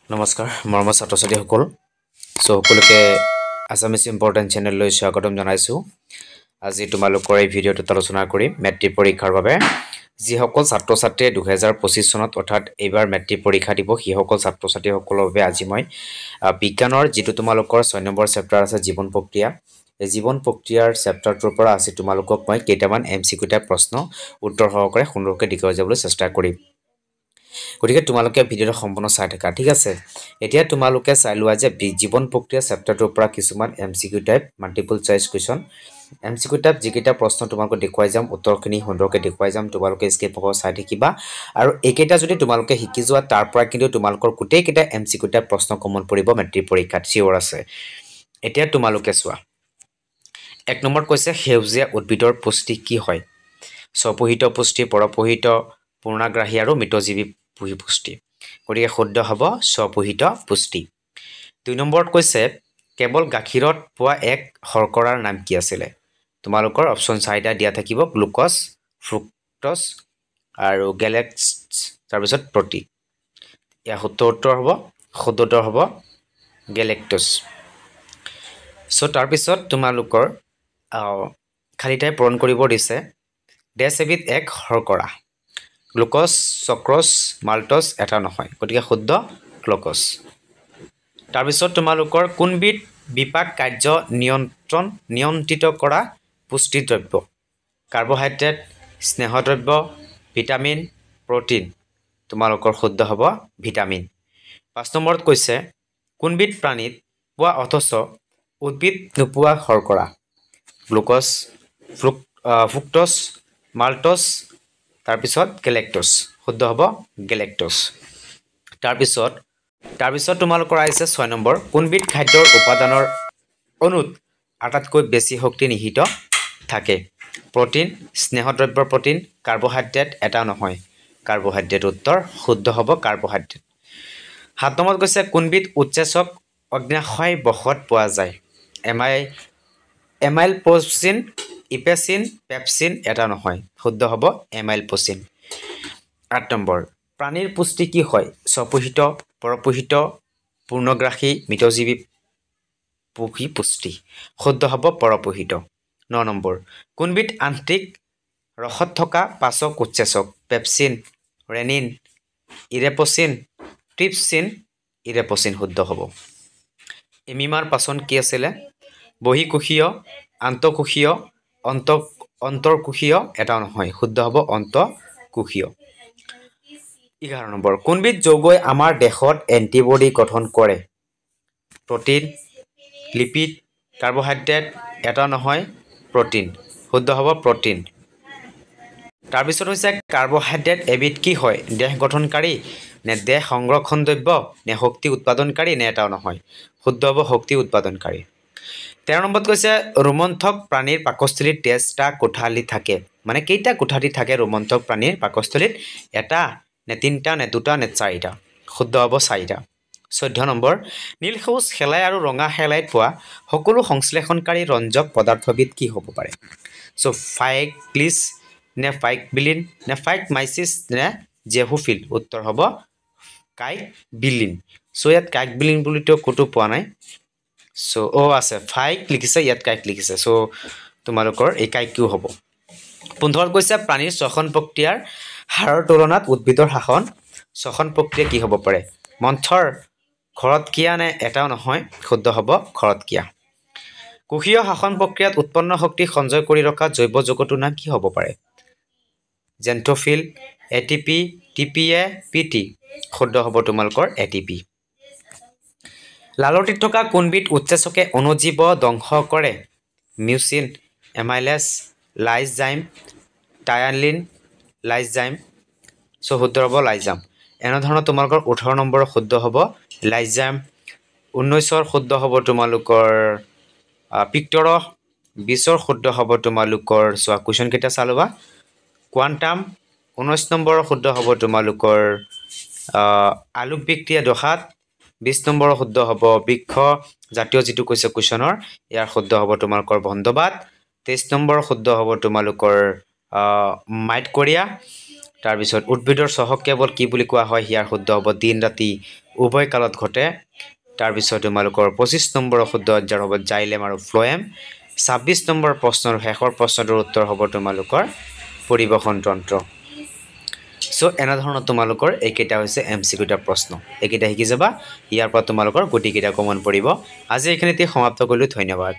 নমস্কাৰ মৰমৰ ছাত্ৰ ছাত্ৰীসকল সকলোকে আছামিজ ইম্পৰ্টেণ্ট চেনেললৈ স্বাগতম জনাইছোঁ। আজি তোমালোকৰ এই ভিডিঅ'টোত আলোচনা কৰিম মেট্ৰিক পৰীক্ষাৰ বাবে যিসকল ছাত্ৰ ছাত্ৰীয়ে 2025 চনত অৰ্থাৎ এইবাৰ মেট্ৰিক পৰীক্ষা দিব সেইসকল ছাত্ৰ ছাত্ৰীসকলৰ বাবে আজি মই বিজ্ঞানৰ যিটো তোমালোকৰ 6 নম্বৰ চেপ্টাৰ আছে জীৱন প্ৰক্ৰিয়া, এই জীৱন প্ৰক্ৰিয়াৰ চেপ্টাৰটোৰ পৰা আজি তোমালোকক মই কেইটামান MCQ টাইপ প্ৰশ্ন উত্তৰ সহকাৰে সুন্দৰকৈ দেখুৱাই যাবলৈ চেষ্টা কৰিম। গতিকে তোমালোকে ভিডিঅ'টো সম্পূৰ্ণ চাই থাকা, ঠিক আছে। এতিয়া তোমালোকে চাই লোৱা যে জীৱন প্ৰক্ৰিয়া চেপ্টাৰটোৰ পৰা কিছুমান MCQ type multiple choice question MCQ type যিকেইটা প্ৰশ্ন তোমালোকক দেখুৱাই যাম, উত্তৰখিনি সুন্দৰকৈ দেখুৱাই যাম। তোমালোকে স্কিপ নকৰাকৈ চাই থাকিবা আৰু এইকেইটা যদি তোমালোকে শিকি যোৱা তাৰ পৰা কিন্তু তোমালোকৰ গোটেইকেইটা MCQ টাইপ প্ৰশ্ন কমন পৰিব মেট্ৰিক পৰীক্ষাত, চিয়ৰ আছে। এতিয়া তোমালোকে চোৱা, 1 নম্বৰত কৈছে সেউজীয়া উদ্ভিদৰ পুষ্টি কি হয়? স্বপোষিত পুষ্টি, পৰপোষিত, পূৰ্ণগ্ৰাহী আৰু মৃতজীৱী পুষ্টি। গতিকে শুদ্ধ হ'ব স্বপোষিত পুষ্টি। 2 নম্বৰত কৈছে কেৱল গাখীৰত পোৱা এক শৰ্কৰাৰ নাম কি আছিলে? তোমালোকৰ অপশ্যন 4টা দিয়া থাকিব, গ্লুক'জ, ফ্ৰুক্ট'জ আৰু গেলেক্স, তাৰপিছত প্ৰটিন। ইয়াৰ শুদ্ধ উত্তৰ হ'ব গেলেক্ট'জ। চ' তাৰপিছত তোমালোকৰ খালী ঠাই পূৰণ কৰিব দিছে। ডেছ এবিধ এক শৰ্কৰা, গ্লুক'জ, চক্ৰজ, মাল্টজ এটা নহয়, গতিকে শুদ্ধ গ্লুক'জ। তাৰপিছত তোমালোকৰ কোনবিধ বিপাক কাৰ্য নিয়ন্ত্ৰিত কৰা পুষ্টি দ্ৰব্য? কাৰ্বহাইড্ৰেট, স্নেহদ্ৰব্য, ভিটামিন, প্ৰটিন। তোমালোকৰ শুদ্ধ হ'ব ভিটামিন। 5 নম্বৰত কৈছে কোনবিধ প্ৰাণীত পোৱা অথচ উদ্ভিদ নোপোৱা শৰ্কৰা? গ্লুক'জ, ফ্ৰুক্ট'জ, মাল্টজ, তাৰপিছত গেলেক্ট'জ। শুদ্ধ হ'ব গেলেক্ট'জ। তাৰপিছত তোমালোকৰ আহিছে 6 নম্বৰ, কোনবিধ খাদ্যৰ উপাদানৰ অণুত আটাইতকৈ বেছি শক্তি নিহিত থাকে? প্ৰটিন, স্নেহদ্ৰব্যৰ প্ৰটিন, কাৰ্বহাইড্ৰেট এটা নহয়, কাৰ্বহাইড্ৰেট উত্তৰ, শুদ্ধ হ'ব কাৰ্বহাইড্ৰেট। 7 নম্বৰত কৈছে কোনবিধ উৎসেচক অগ্ন্যাশয় বশত পোৱা যায়? এমাইলপচিন, ইপেচিন, পেপচিন এটা নহয়, শুদ্ধ হ'ব এমাইলপচিন। 8 নম্বৰ প্ৰাণীৰ পুষ্টি কি হয়? স্বপোষিত, পৰপোষিত, পূৰ্ণগ্ৰাহী, মৃতজীৱী পুষ্টি। শুদ্ধ হ'ব পৰপোষিত। 9 নম্বৰ কোনবিধ আন্ত্ৰিক ৰসত থকা পাচক উৎসেচক? Pepsin, renin, ইৰেপচিন, trypsin, ইৰেপচিন। শুদ্ধ হ'ব। এমিমাৰ পাচন কি আছিলে? বহিঃকোষীয়, আন্তঃকোষীয়, অন্তৰ্কোষীয় এটা নহয়, শুদ্ধ হ'ব অন্তঃকোষীয়। 11 নম্বৰ কোনবিধ যৌগই আমাৰ দেহত এণ্টিবডি গঠন কৰে? প্ৰটিন, লিপিড, কাৰ্বহাইড্ৰেট এটা নহয়, প্ৰটিন। শুদ্ধ হ'ব প্ৰটিন। তাৰপিছত হৈছে কাৰ্বহাইড্ৰেট এবিধ কি হয়? দেহ গঠনকাৰী নে দেহ সংৰক্ষণ দ্ৰব্য নে শক্তি উৎপাদনকাৰী নে এটাও নহয়? শুদ্ধ হ'ব শক্তি উৎপাদনকাৰী। 13 নম্বৰত কৈছে ৰোমন্থক প্ৰাণীৰ পাকস্থলীত কেইটা কোঠালি থাকে? মানে কেইটা কোঠালি থাকে ৰোমন্থক প্ৰাণীৰ পাকস্থলীত? এটা নে 3টা নে 2টা নে 4টা? শুদ্ধ হ'ব 4টা। 14 নম্বৰ নীল সেউজ শেলাই আৰু ৰঙা শেলাইত পোৱা সকলো সংশ্লেষণকাৰী ৰঞ্জক পদাৰ্থবিধ কি হ'ব পাৰে? চ' ফাইকলিছ নে ফাইকবিলিন নে ফাইকমাইচিছ নে জেহোফিল? উত্তৰ হ'ব কাইকবিলিন। চ' ইয়াত কাইকবিলিন বুলিতো ক'তো পোৱা নাই। চ' আছে ফাইক লিখিছে, ইয়াত কাইক লিখিছে, চ' তোমালোকৰ এই কাইকও হ'ব। 15 কৈছে প্ৰাণীৰ শ্বসন প্ৰক্ৰিয়াৰ হাৰৰ তুলনাত উদ্ভিদৰ শ্বসন প্ৰক্ৰিয়া কি হ'ব পাৰে? মন্থৰ, খৰতকীয়া নে এটাও নহয়, শুদ্ধ হ'ব খৰতকীয়া। কোষীয় শ্বসন প্ৰক্ৰিয়াত উৎপন্ন শক্তি সঞ্চয় কৰি ৰখা জৈৱ যৌগটোৰ নাম কি হ'ব পাৰে? জেন্থ্ৰফিল, এটিপি, টিপিএ, পিটি। শুদ্ধ হ'ব তোমালোকৰ এটিপি। লালটিত থকা কোনবিধ উৎসেচকে অণুজীৱ ধ্বংস কৰে? মিউচিন, এমাইলেজ, লাইজাইম, টায়ালিন, লাইজাইম। চ' শুদ্ধ হ'ব লাইজাম। এনেধৰণৰ তোমালোকৰ 18 নম্বৰৰ শুদ্ধ হ'ব লাইজাম। 19ৰ শুদ্ধ হ'ব তোমালোকৰ পিক্টৰ। 20ৰ শুদ্ধ হ'ব তোমালোকৰ চোৱা কুৱেশ্যন কেইটা চাই ল'বা, কোৱাণ্টাম। 19 নম্বৰৰ শুদ্ধ হ'ব তোমালোকৰ আলোক বিক্ৰিয়া দশাত। 20 নম্বৰৰ শুদ্ধ হ'ব বৃক্ষ জাতীয় যিটো কৈছে কুৱেশ্যনৰ, ইয়াৰ শুদ্ধ হ'ব তোমালোকৰ বন্ধবাদ। 23 নম্বৰৰ শুদ্ধ হ'ব তোমালোকৰ মাইটকৰিয়া। তাৰপিছত উদ্ভিদৰ চহক কেৱল কি বুলি কোৱা হয়? ইয়াৰ শুদ্ধ হ'ব দিন ৰাতি উভয় কালত ঘটে তাৰ পিছত তোমালোকৰ 25 নম্বৰৰ শুদ্ধ আনসাৰ হ'ব জাইলেম আৰু ফ্লোএম 26 নম্বৰ প্ৰশ্নৰ শেষৰ প্ৰশ্নটোৰ উত্তৰ হ'ব তোমালোকৰ পৰিবহন তন্ত্ৰ সো এনা ধৰণৰ তোমালোকৰ এইকেইটা হৈছে এমসিকিউটা প্ৰশ্ন এইকেইটা শিকি যাবা ইয়াৰ পৰা তোমালোকৰ গুটি কেইটা কমন পৰিব আজি এইখিনিতে সমাপ্ত কৰিলো ধন্যবাদ